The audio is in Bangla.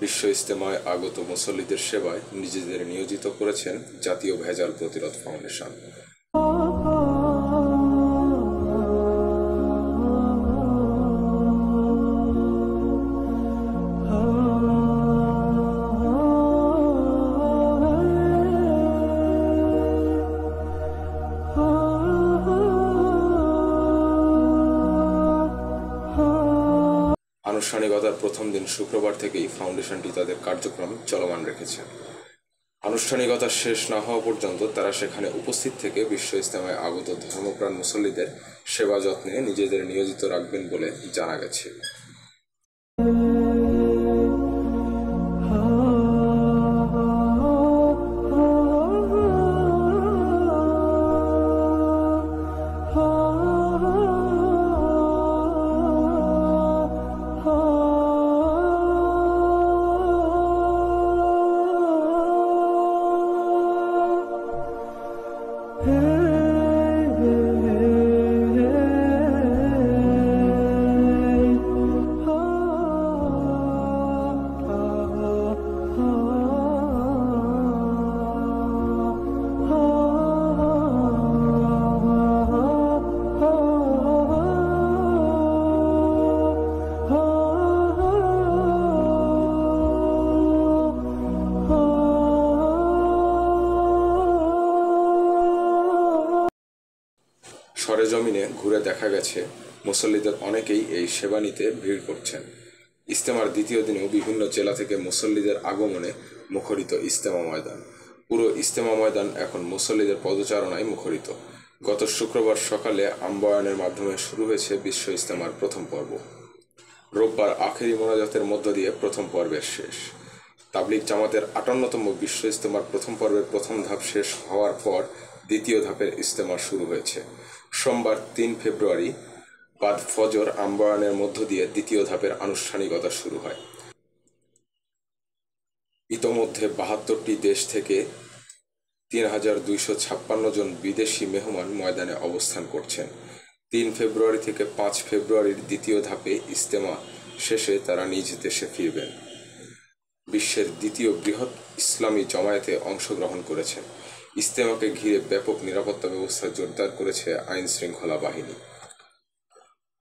বিশ্ব ইজতেমায় আগত মুসল্লিদের সেবায় নিজেদের নিয়োজিত করেছেন জাতীয় ভেজাল প্রতিরোধ ফাউন্ডেশন। আনুষ্ঠানিকতার প্রথম দিন শুক্রবার থেকেই ফাউন্ডেশনটি তাদের কার্যক্রম চলমান রেখেছে। আনুষ্ঠানিকতা শেষ না হওয়া পর্যন্ত তারা সেখানে উপস্থিত থেকে বিশ্ব ইজতেমায় আগত ধর্মপ্রাণ মুসল্লিদের সেবা যত্নে নিজেদের নিয়োজিত রাখবেন বলে জানা গেছে। সরেজমিনে ঘুরে দেখা গেছে মুসল্লিদের অনেকেই এই সেবা নিতে ভিড় করছেন। ইজতেমার দ্বিতীয় দিনেও বিভিন্ন জেলা থেকে মুসল্লিদের আগমনে মুখরিত ইজতেমা ময়দান। পুরো ইজতেমা ময়দান এখন মুসল্লিদের পদচারণায় মুখরিত। গত শুক্রবার সকালে আম্বয়ানের মাধ্যমে শুরু হয়েছে বিশ্ব ইজতেমার প্রথম পর্ব। রোববার আখেরি মোনাজাতের মধ্য দিয়ে প্রথম পর্বের শেষ। তাবলিগ জামাতের 58তম বিশ্ব ইজতেমার প্রথম পর্বের প্রথম ধাপ শেষ হওয়ার পর দ্বিতীয় ধাপের ইজতেমা শুরু হয়েছে। সোমবার 3 ফেব্রুয়ারি বাদ ফজর আম্বয়ানের মধ্য দিয়ে দ্বিতীয় ধাপের আনুষ্ঠানিকতা শুরু হয়। ইতোমধ্যে 72টি দেশ থেকে 3256 জন বিদেশি মেহমান ময়দানে অবস্থান করছেন। 3 ফেব্রুয়ারি থেকে 5 ফেব্রুয়ারির দ্বিতীয় ধাপে ইজতেমা শেষে তারা নিজ দেশে ফিরবেন। বিশ্বের দ্বিতীয় বৃহৎ ইসলামী জমায়েতে অংশগ্রহণ করেছেন। ইজতেমাকে ঘিরে ব্যাপক নিরাপত্তা ব্যবস্থা জোরদার করেছে আইন শৃঙ্খলা বাহিনী।